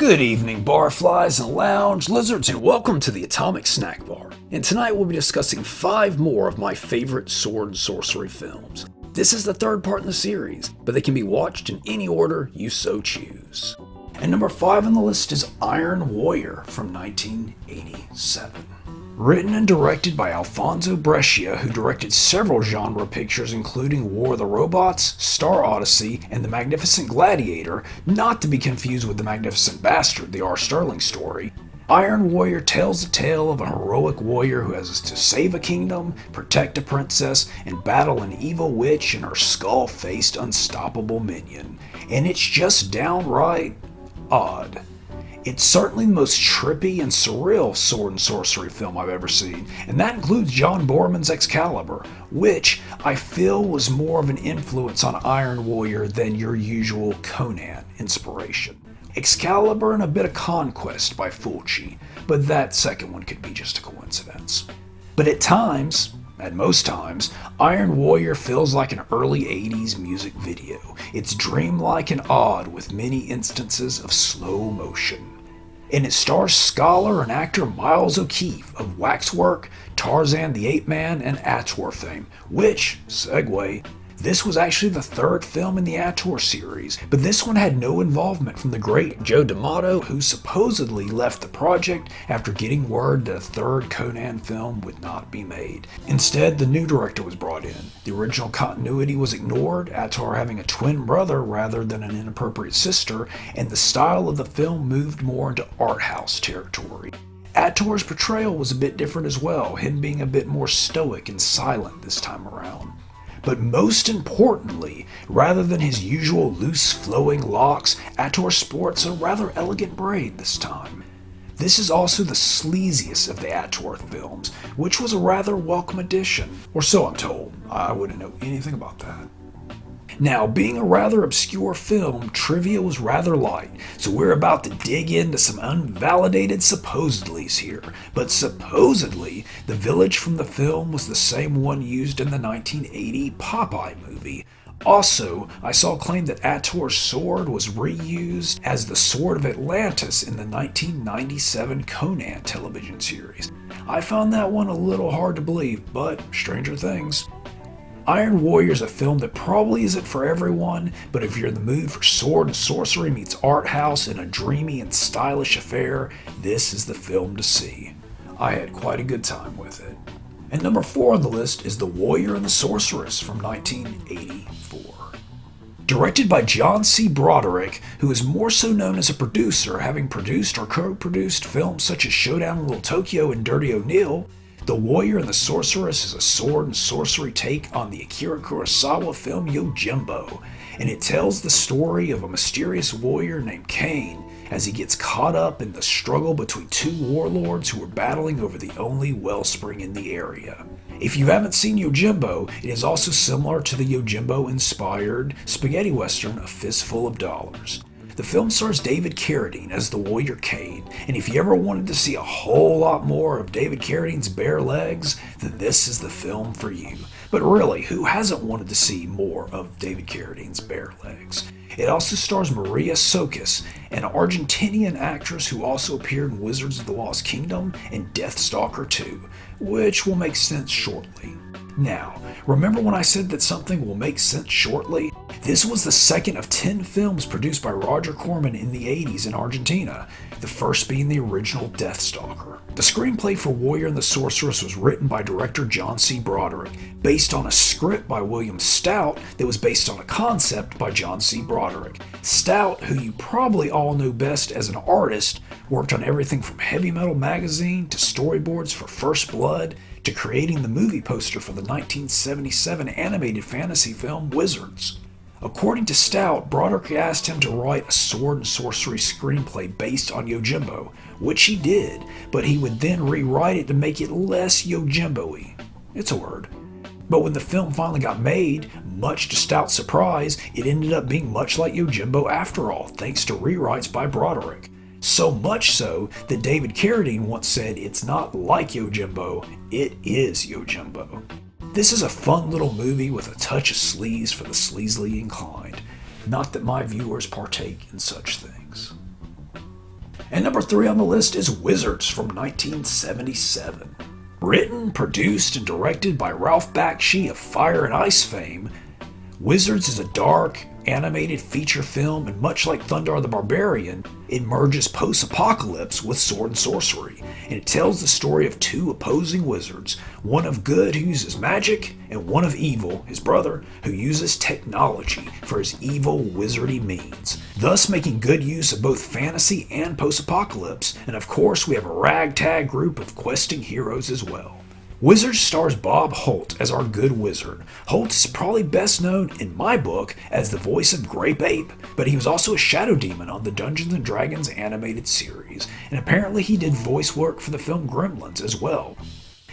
Good evening, barflies and lounge lizards, and welcome to the Atomic Snack Bar. And tonight we'll be discussing 5 more of my favorite sword and sorcery films. This is the third part in the series, but they can be watched in any order you so choose. And number 5 on the list is Iron Warrior from 1987. Written and directed by Alfonso Brescia, who directed several genre pictures including War of the Robots, Star Odyssey, and The Magnificent Gladiator, not to be confused with The Magnificent Bastard, the R. Sterling story. Iron Warrior tells the tale of a heroic warrior who has to save a kingdom, protect a princess, and battle an evil witch and her skull-faced unstoppable minion. And it's just downright odd. It's certainly the most trippy and surreal sword and sorcery film I've ever seen, and that includes John Borman's Excalibur, which I feel was more of an influence on Iron Warrior than your usual Conan inspiration. Excalibur and a bit of Conquest by Fulci, but that second one could be just a coincidence. But at most times, Iron Warrior feels like an early 80s music video. It's dreamlike and odd with many instances of slow motion. And it stars scholar and actor Miles O'Keefe of Waxwork, Tarzan the Ape Man, and Ator fame, which, segue, this was actually the third film in the Ator series, but this one had no involvement from the great Joe D'Amato, who supposedly left the project after getting word that a third Conan film would not be made. Instead, the new director was brought in. The original continuity was ignored, Ator having a twin brother rather than an inappropriate sister, and the style of the film moved more into art house territory. Ator's portrayal was a bit different as well, him being a bit more stoic and silent this time around. But most importantly, rather than his usual loose flowing locks, Ator sports a rather elegant braid this time. This is also the sleaziest of the Ator films, which was a rather welcome addition, or so I'm told. I wouldn't know anything about that. Now, being a rather obscure film, trivia was rather light, so we're about to dig into some unvalidated supposedlies here. But supposedly, the village from the film was the same one used in the 1980 Popeye movie. Also, I saw a claim that Ator's sword was reused as the Sword of Atlantis in the 1997 Conan television series. I found that one a little hard to believe, but stranger things. Iron Warrior is a film that probably isn't for everyone, but if you're in the mood for sword and sorcery meets art house in a dreamy and stylish affair, this is the film to see. I had quite a good time with it. And number 4 on the list is The Warrior and the Sorceress from 1984. Directed by John C. Broderick, who is more so known as a producer, having produced or co-produced films such as Showdown in Little Tokyo and Dirty O'Neill, The Warrior and the Sorceress is a sword and sorcery take on the Akira Kurosawa film Yojimbo, and it tells the story of a mysterious warrior named Kane as he gets caught up in the struggle between 2 warlords who are battling over the only wellspring in the area. If you haven't seen Yojimbo, it is also similar to the Yojimbo-inspired spaghetti western A Fistful of Dollars. The film stars David Carradine as the warrior Kane, and if you ever wanted to see a whole lot more of David Carradine's bare legs, then this is the film for you. But really, who hasn't wanted to see more of David Carradine's bare legs? It also stars Maria Sokis, an Argentinian actress who also appeared in Wizards of the Lost Kingdom and Deathstalker 2, which will make sense shortly. Now, remember when I said that something will make sense shortly? This was the second of 10 films produced by Roger Corman in the 80s in Argentina, the first being the original Deathstalker. The screenplay for Warrior and the Sorceress was written by director John C. Broderick, based on a script by William Stout that was based on a concept by John C. Broderick. Stout, who you probably all know best as an artist, worked on everything from Heavy Metal magazine to storyboards for First Blood to creating the movie poster for the 1977 animated fantasy film Wizards. According to Stout, Broderick asked him to write a sword and sorcery screenplay based on Yojimbo, which he did, but he would then rewrite it to make it less Yojimbo-y. It's a word. But when the film finally got made, much to Stout's surprise, it ended up being much like Yojimbo after all, thanks to rewrites by Broderick. So much so that David Carradine once said it's not like Yojimbo, it is Yojimbo. This is a fun little movie with a touch of sleaze for the sleazily inclined. Not that my viewers partake in such things. And number 3 on the list is Wizards from 1977. Written, produced, and directed by Ralph Bakshi of Fire and Ice fame, Wizards is a dark, animated feature film, and much like Thundar the Barbarian, it merges post-apocalypse with sword and sorcery, and it tells the story of 2 opposing wizards, one of good who uses magic, and one of evil, his brother, who uses technology for his evil wizardy means, thus making good use of both fantasy and post-apocalypse, and of course we have a ragtag group of questing heroes as well. Wizards stars Bob Holt as our good wizard. Holt is probably best known, in my book, as the voice of Grape Ape, but he was also a shadow demon on the Dungeons & Dragons animated series, and apparently he did voice work for the film Gremlins as well.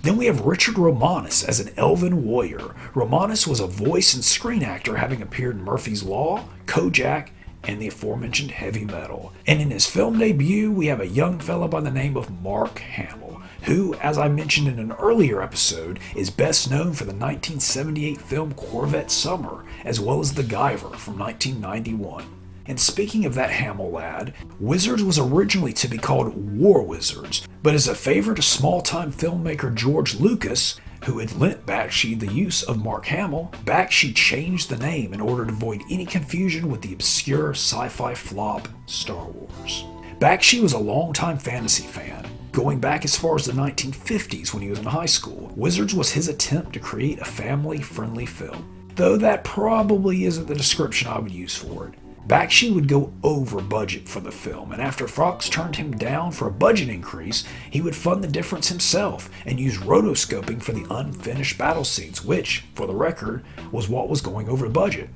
Then we have Richard Romanus as an elven warrior. Romanus was a voice and screen actor, having appeared in Murphy's Law, Kojak, and the aforementioned Heavy Metal. And in his film debut, we have a young fella by the name of Mark Hamill, who, as I mentioned in an earlier episode, is best known for the 1978 film Corvette Summer, as well as The Guyver from 1991. And speaking of that Hamill lad, Wizards was originally to be called War Wizards, but as a favor to small-time filmmaker George Lucas, who had lent Bakshi the use of Mark Hamill, Bakshi changed the name in order to avoid any confusion with the obscure sci-fi flop Star Wars. Bakshi was a longtime fantasy fan, going back as far as the 1950s when he was in high school. Wizards was his attempt to create a family-friendly film, though that probably isn't the description I would use for it. Bakshi would go over budget for the film, and after Fox turned him down for a budget increase, he would fund the difference himself and use rotoscoping for the unfinished battle scenes, which, for the record, was what was going over budget.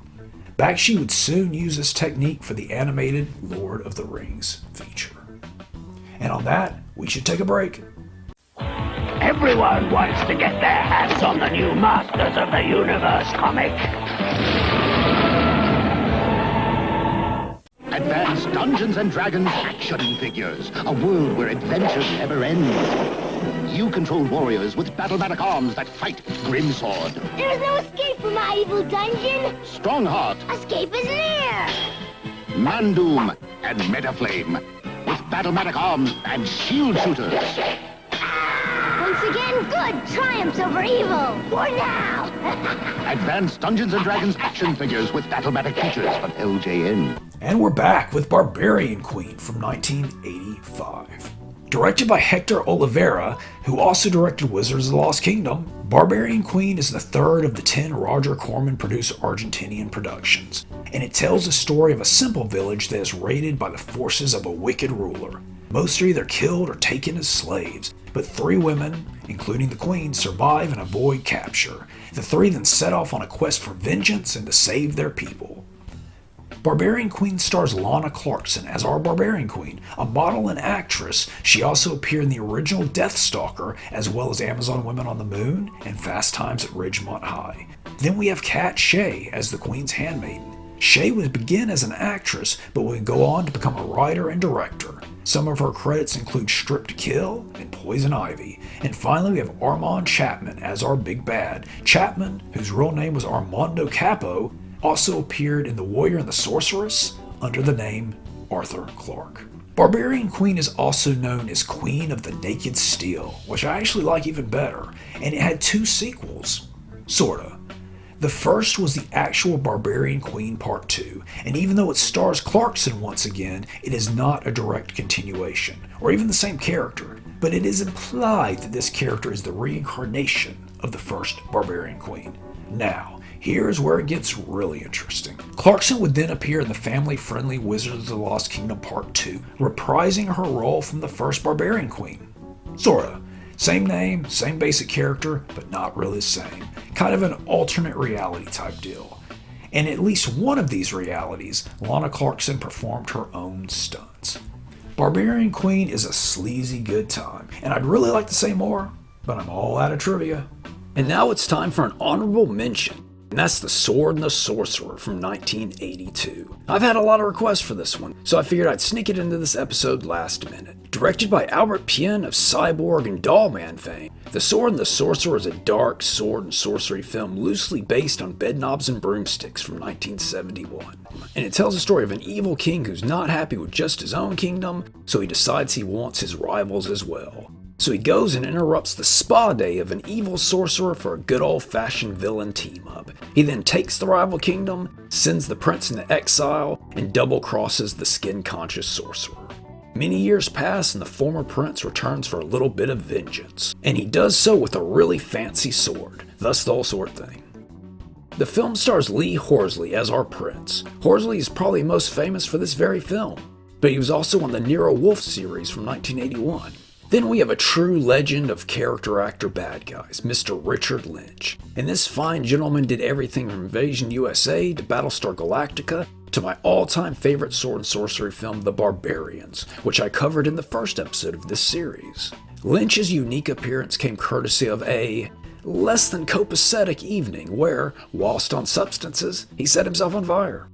Bakshi would soon use this technique for the animated Lord of the Rings feature. And on that, we should take a break. Everyone wants to get their hands on the new Masters of the Universe comic. Advanced Dungeons & Dragons action figures. A world where adventure never ends. You control warriors with battle-matic arms that fight Grimsword. There's no escape from my evil dungeon. Strongheart. Escape is near. Mandoom and Metaflame. With battle-matic arms and shield shooters. Once again, good triumphs over evil. For now. Advanced Dungeons & Dragons action figures with battle-matic features from LJN. And we're back with Barbarian Queen from 1985. Directed by Hector Oliveira, who also directed Wizards of the Lost Kingdom, Barbarian Queen is the third of the 10 Roger Corman-produced Argentinian productions, and it tells the story of a simple village that is raided by the forces of a wicked ruler. Most are either killed or taken as slaves, but 3 women, including the queen, survive and avoid capture. The 3 then set off on a quest for vengeance and to save their people. Barbarian Queen stars Lana Clarkson as our Barbarian Queen, a model and actress. She also appeared in the original Deathstalker, as well as Amazon Women on the Moon and Fast Times at Ridgemont High. Then we have Kat Shea as the Queen's handmaiden. Shea would begin as an actress, but would go on to become a writer and director. Some of her credits include Strip to Kill and Poison Ivy. And finally we have Armand Chapman as our big bad. Chapman, whose real name was Armando Capo, also appeared in The Warrior and the Sorceress under the name Arthur Clarke. Barbarian Queen is also known as Queen of the Naked Steel, which I actually like even better, and it had 2 sequels. Sorta. The first was the actual Barbarian Queen Part 2, and even though it stars Clarkson once again, it is not a direct continuation, or even the same character, but it is implied that this character is the reincarnation of the first Barbarian Queen. Now, here's where it gets really interesting. Clarkson would then appear in the family-friendly Wizards of the Lost Kingdom Part 2, reprising her role from the first Barbarian Queen. Sorta. Same name, same basic character, but not really the same. Kind of an alternate reality type deal. In at least one of these realities, Lana Clarkson performed her own stunts. Barbarian Queen is a sleazy good time, and I'd really like to say more, but I'm all out of trivia. And now it's time for an honorable mention, and that's the Sword the Sorcerer from 1982. I've had a lot of requests for this one, so I figured I'd sneak it into this episode last minute. Directed by Albert Pyun of Cyborg and Dollman fame, The Sword the Sorcerer is a dark sword and sorcery film loosely based on Bedknobs and Broomsticks from 1971. And it tells the story of an evil king who's not happy with just his own kingdom, so he decides he wants his rivals as well. So he goes and interrupts the spa day of an evil sorcerer for a good old-fashioned villain team-up. He then takes the rival kingdom, sends the prince into exile, and double-crosses the skin-conscious sorcerer. Many years pass and the former prince returns for a little bit of vengeance, and he does so with a really fancy sword, thus the whole sword thing. The film stars Lee Horsley as our prince. Horsley is probably most famous for this very film, but he was also on the Nero Wolfe series from 1981. Then we have a true legend of character actor bad guys, Mr. Richard Lynch. And this fine gentleman did everything from Invasion USA to Battlestar Galactica to my all-time favorite sword and sorcery film, The Barbarians, which I covered in the first episode of this series. Lynch's unique appearance came courtesy of a less than copacetic evening where, whilst on substances, he set himself on fire.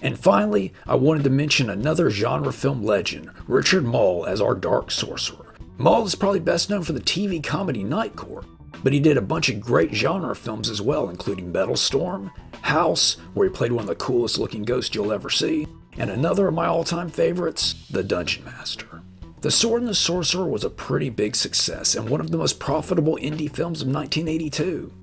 And finally, I wanted to mention another genre film legend, Richard Mall as our Dark Sorcerer. Mall is probably best known for the TV comedy Night Court, but he did a bunch of great genre films as well, including Battlestorm, House, where he played one of the coolest looking ghosts you'll ever see, and another of my all-time favorites, The Dungeon Master. The Sword and the Sorcerer was a pretty big success and one of the most profitable indie films of 1982.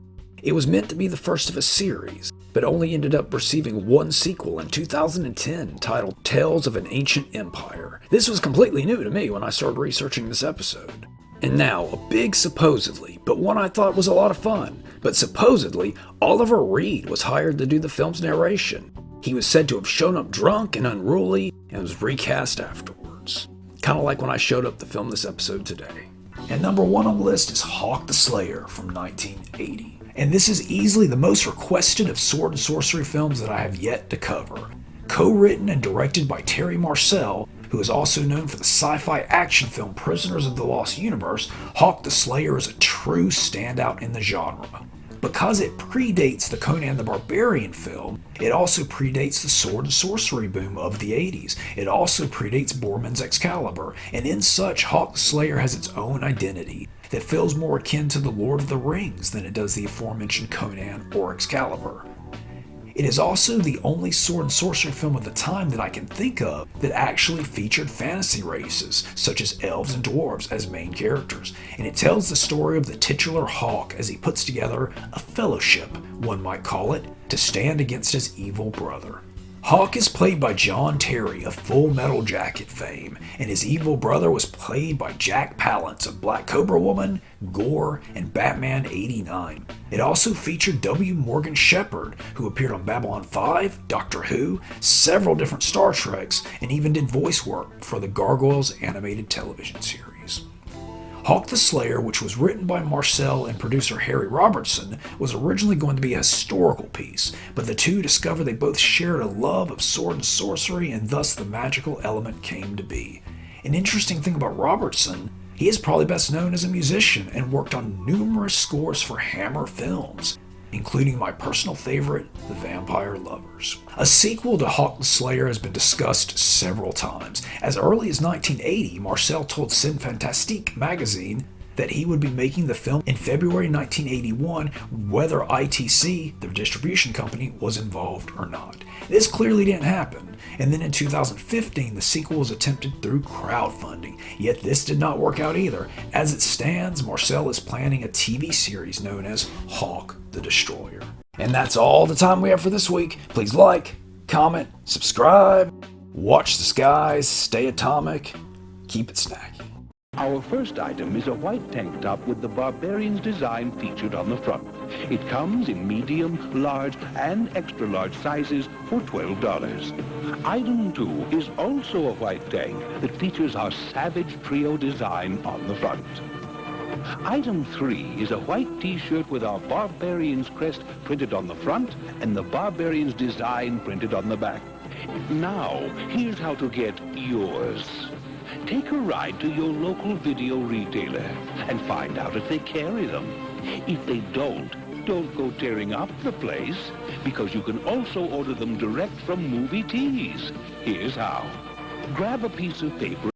It was meant to be the first of a series, but only ended up receiving one sequel in 2010 titled Tales of an Ancient Empire. This was completely new to me when I started researching this episode. And now, a big supposedly, but one I thought was a lot of fun. But supposedly, Oliver Reed was hired to do the film's narration. He was said to have shown up drunk and unruly and was recast afterwards. Kind of like when I showed up to film this episode today. And number one on the list is Hawk the Slayer from 1980. And this is easily the most requested of sword and sorcery films that I have yet to cover. Co-written and directed by Terry Marcel, who is also known for the sci-fi action film Prisoners of the Lost Universe, Hawk the Slayer is a true standout in the genre. Because it predates the Conan the Barbarian film, it also predates the sword and sorcery boom of the 80s. It also predates Borman's Excalibur, and in such, Hawk the Slayer has its own identity that feels more akin to the Lord of the Rings than it does the aforementioned Conan or Excalibur. It is also the only sword and sorcery film of the time that I can think of that actually featured fantasy races, such as elves and dwarves, as main characters, and it tells the story of the titular Hawk as he puts together a fellowship, one might call it, to stand against his evil brother. Hawk is played by John Terry of Full Metal Jacket fame, and his evil brother was played by Jack Palance of Black Cobra Woman, Gore, and Batman 89. It also featured W. Morgan Shepard, who appeared on Babylon 5, Doctor Who, several different Star Treks, and even did voice work for the Gargoyles animated television series. Hawk the Slayer, which was written by Marcel and producer Harry Robertson, was originally going to be a historical piece, but the two discovered they both shared a love of sword and sorcery, and thus the magical element came to be. An interesting thing about Robertson, he is probably best known as a musician and worked on numerous scores for Hammer films, including my personal favorite, The Vampire Lovers. A sequel to Hawk the Slayer has been discussed several times. As early as 1980, Marcel told Scène Fantastique magazine that he would be making the film in February 1981, whether ITC, the distribution company, was involved or not. This clearly didn't happen, and then in 2015 the sequel was attempted through crowdfunding, yet this did not work out either. As it stands, Marcel is planning a TV series known as Hawk the Destroyer. And that's all the time we have for this week. Please like, comment, subscribe, watch the skies, stay atomic, keep it snacky. Our first item is a white tank top with the Barbarian's design featured on the front. It comes in medium, large, and extra large sizes for $12. Item 2 is also a white tank that features our Savage Trio design on the front. Item 3 is a white t-shirt with our Barbarian's crest printed on the front and the Barbarian's design printed on the back. Now, here's how to get yours. Take a ride to your local video retailer and find out if they carry them. If they don't go tearing up the place, because you can also order them direct from Movie Tees. Here's how. Grab a piece of paper